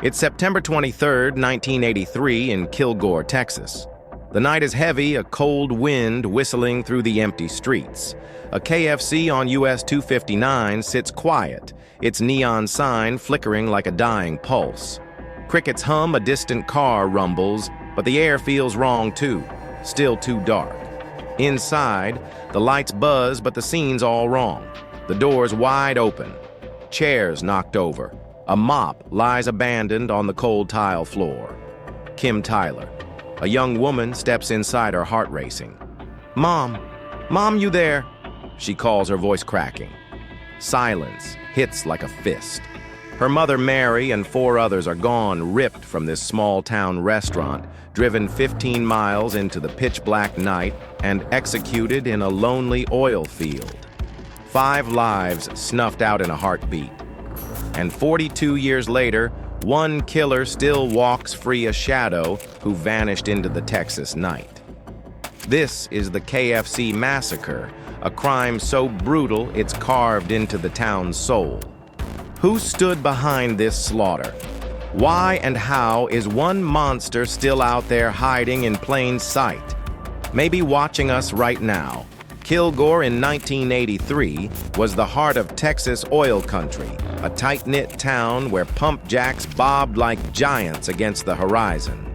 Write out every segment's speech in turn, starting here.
It's September 23, 1983 in Kilgore, Texas. The night is heavy, a cold wind whistling through the empty streets. A KFC on US 259 sits quiet, its neon sign flickering like a dying pulse. Crickets hum, a distant car rumbles, but the air feels wrong too, still too dark. Inside, the lights buzz, but the scene's all wrong. The door's wide open, chairs knocked over. A mop lies abandoned on the cold tile floor. Kim Tyler, a young woman, steps inside, her heart racing. "Mom! Mom, you there?" She calls, her voice cracking. Silence hits like a fist. Her mother, Mary, and 4 others are gone, ripped from this small-town restaurant, driven 15 miles into the pitch-black night, and executed in a lonely oil field. 5 lives snuffed out in a heartbeat. And 42 years later, one killer still walks free, a shadow who vanished into the Texas night. This is the KFC massacre, a crime so brutal it's carved into the town's soul. Who stood behind this slaughter? Why and how is one monster still out there hiding in plain sight? Maybe watching us right now. Kilgore in 1983 was the heart of Texas oil country, a tight-knit town where pump jacks bobbed like giants against the horizon.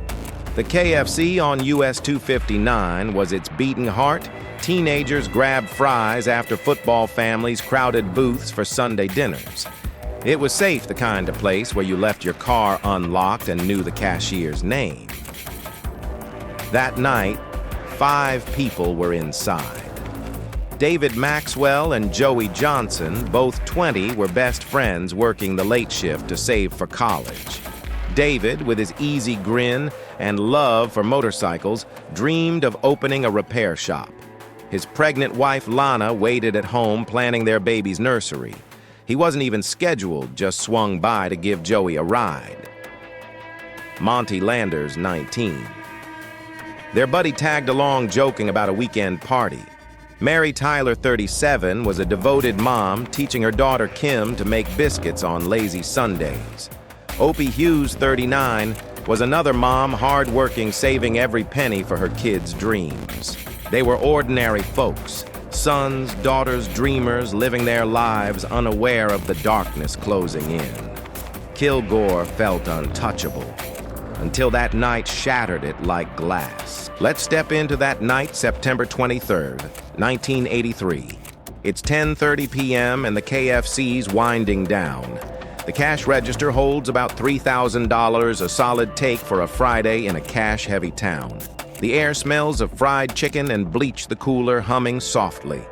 The KFC on US 259 was its beating heart. Teenagers grabbed fries after football families crowded booths for Sunday dinners. It was safe, the kind of place where you left your car unlocked and knew the cashier's name. That night, 5 people were inside. David Maxwell and Joey Johnson, both 20, were best friends working the late shift to save for college. David, with his easy grin and love for motorcycles, dreamed of opening a repair shop. His pregnant wife, Lana, waited at home planning their baby's nursery. He wasn't even scheduled, just swung by to give Joey a ride. Monty Landers, 19. Their buddy tagged along, joking about a weekend party. Mary Tyler, 37, was a devoted mom, teaching her daughter Kim to make biscuits on lazy Sundays. Opie Hughes, 39, was another mom, hard-working, saving every penny for her kids' dreams. They were ordinary folks, sons, daughters, dreamers, living their lives unaware of the darkness closing in. Kilgore felt untouchable, until that night shattered it like glass. Let's step into that night, September 23rd, 1983. It's 10:30 p.m. and the KFC's winding down. The cash register holds about $3,000, a solid take for a Friday in a cash-heavy town. The air smells of fried chicken and bleach, the cooler humming softly.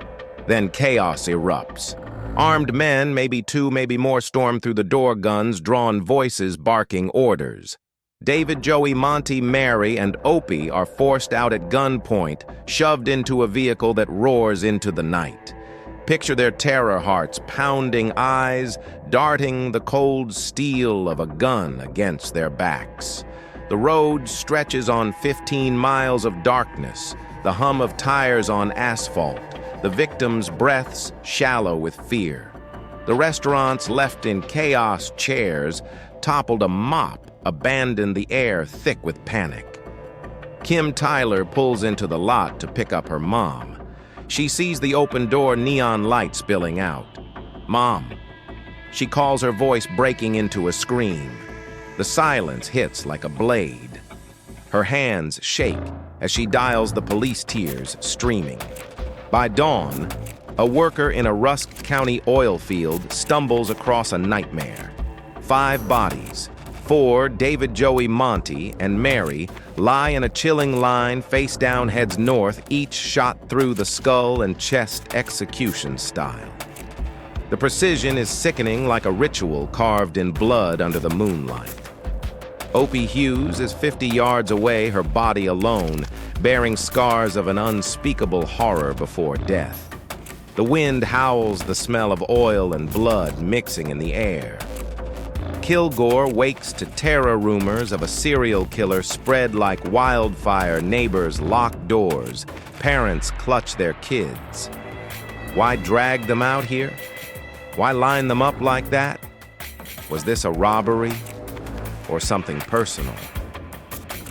Then chaos erupts. Armed men, maybe 2, maybe more, storm through the door, guns, drawn voices barking orders. David, Joey, Monty, Mary, and Opie are forced out at gunpoint, shoved into a vehicle that roars into the night. Picture their terror hearts, pounding eyes, darting the cold steel of a gun against their backs. The road stretches on 15 miles of darkness, the hum of tires on asphalt, the victims' breaths shallow with fear. The restaurants, left in chaos chairs, toppled a mop, abandoned, the air thick with panic. Kim Tyler pulls into the lot to pick up her mom. She sees the open door, neon light spilling out. "Mom." She calls, her voice breaking into a scream. The silence hits like a blade. Her hands shake as she dials the police, tears streaming. By dawn, a worker in a Rusk County oil field stumbles across a nightmare. 5 bodies. 4, David, Joey, Monty, and Mary, lie in a chilling line, face down, heads north, each shot through the skull and chest, execution style. The precision is sickening, like a ritual carved in blood under the moonlight. Opie Hughes is 50 yards away, her body alone, bearing scars of an unspeakable horror before death. The wind howls, the smell of oil and blood mixing in the air. Kilgore wakes to terror rumors of a serial killer spread like wildfire. Neighbors lock doors. Parents clutch their kids. Why drag them out here? Why line them up like that? Was this a robbery? or something personal?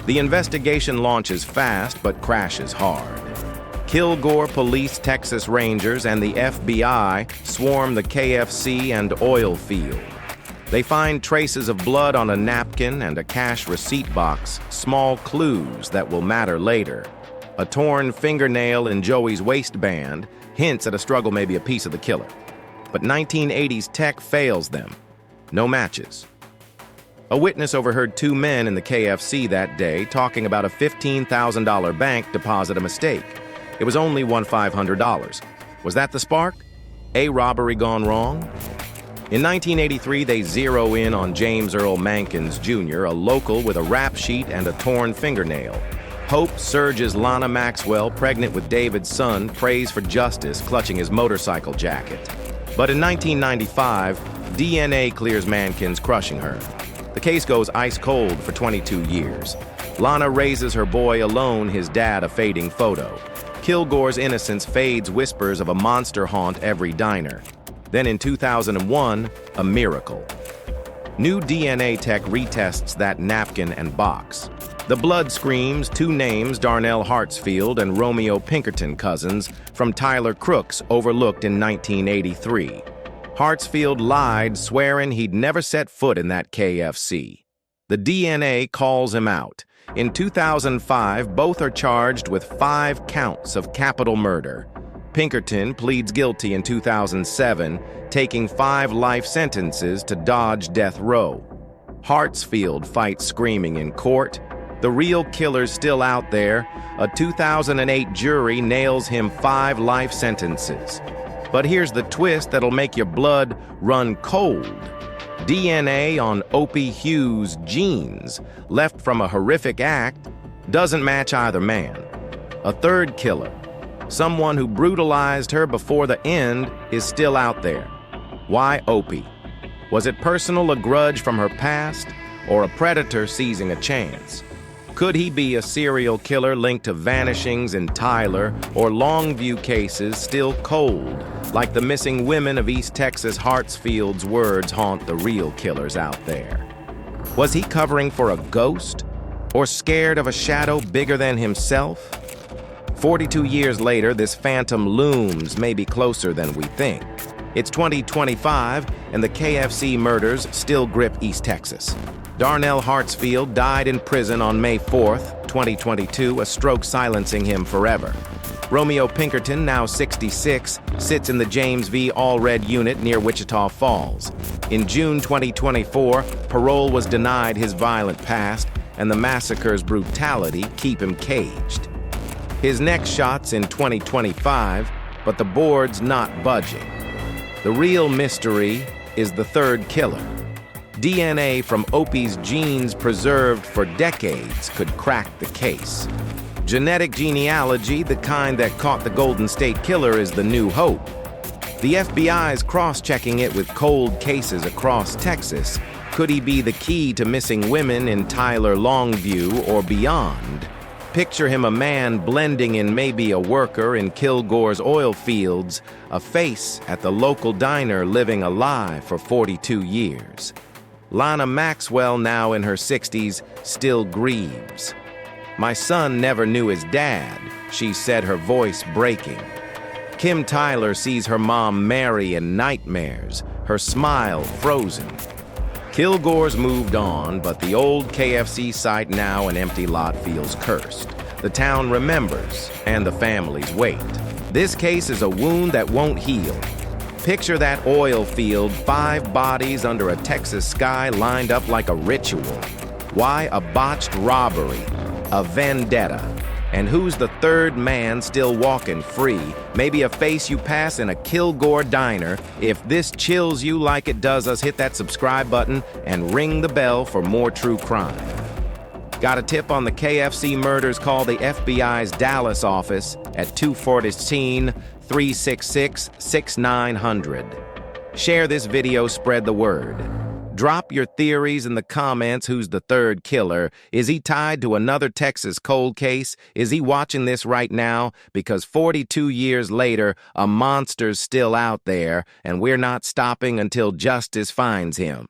The investigation launches fast but crashes hard. Kilgore Police, Texas Rangers, and the FBI swarm the KFC and oil field. They find traces of blood on a napkin and a cash receipt box, small clues that will matter later. A torn fingernail in Joey's waistband hints at a struggle, maybe a piece of the killer. But 1980s tech fails them. No matches. A witness overheard two men in the KFC that day talking about a $15,000 bank deposit mistake. It was only $500. Was that the spark? A robbery gone wrong? In 1983, they zero in on James Earl Mankins Jr., a local with a rap sheet and a torn fingernail. Hope surges Lana Maxwell, pregnant with David's son, prays for justice, clutching his motorcycle jacket. But in 1995, DNA clears Mankins, crushing her. The case goes ice cold for 22 years. Lana raises her boy alone, his dad a fading photo. Kilgore's innocence fades, whispers of a monster haunt every diner. Then in 2001, a miracle. New DNA tech retests that napkin and box. The blood screams two names, Darnell Hartsfield and Romeo Pinkerton cousins, from Tyler Crooks, overlooked in 1983. Hartsfield lied, swearing he'd never set foot in that KFC. The DNA calls him out. In 2005, both are charged with 5 counts of capital murder. Pinkerton pleads guilty in 2007, taking 5 life sentences to dodge death row. Hartsfield fights screaming in court. The real killer's still out there. A 2008 jury nails him 5 life sentences. But here's the twist that'll make your blood run cold. DNA on Opie Hughes' jeans, left from a horrific act, doesn't match either man. A third killer, someone who brutalized her before the end, is still out there. Why Opie? Was it personal, a grudge from her past, or a predator seizing a chance? Could he be a serial killer linked to vanishings in Tyler or Longview cases still cold, like the missing women of East Texas? Hartsfield's words haunt the real killers out there. Was he covering for a ghost, or scared of a shadow bigger than himself? 42 years later, this phantom looms maybe closer than we think. It's 2025, and the KFC murders still grip East Texas. Darnell Hartsfield died in prison on May 4th, 2022, a stroke silencing him forever. Romeo Pinkerton, now 66, sits in the James V. Allred unit near Wichita Falls. In June 2024, parole was denied his violent past, and the massacre's brutality keep him caged. His next shot's in 2025, but the board's not budging. The real mystery is the third killer. DNA from Opie's genes preserved for decades could crack the case. Genetic genealogy, the kind that caught the Golden State Killer, is the new hope. The FBI's cross-checking it with cold cases across Texas. Could he be the key to missing women in Tyler, Longview, or beyond? Picture him a man blending in, maybe a worker in Kilgore's oil fields, a face at the local diner, living a lie for 42 years. Lana Maxwell, now in her 60s, still grieves. "My son never knew his dad," she said, her voice breaking. Kim Tyler sees her mom Mary in nightmares, her smile frozen. Kilgore's moved on, but the old KFC site, now an empty lot, feels cursed. The town remembers, and the families wait. This case is a wound that won't heal. Picture that oil field, 5 bodies under a Texas sky lined up like a ritual. Why a botched robbery? A vendetta? And who's the third man still walking free? Maybe a face you pass in a Kilgore diner. If this chills you like it does us, hit that subscribe button and ring the bell for more true crime. Got a tip on the KFC murders? Call the FBI's Dallas office at 214-366-6900. Share this video, spread the word. Drop your theories in the comments. Who's the third killer? Is he tied to another Texas cold case? Is he watching this right now? Because 42 years later, a monster's still out there, and we're not stopping until justice finds him.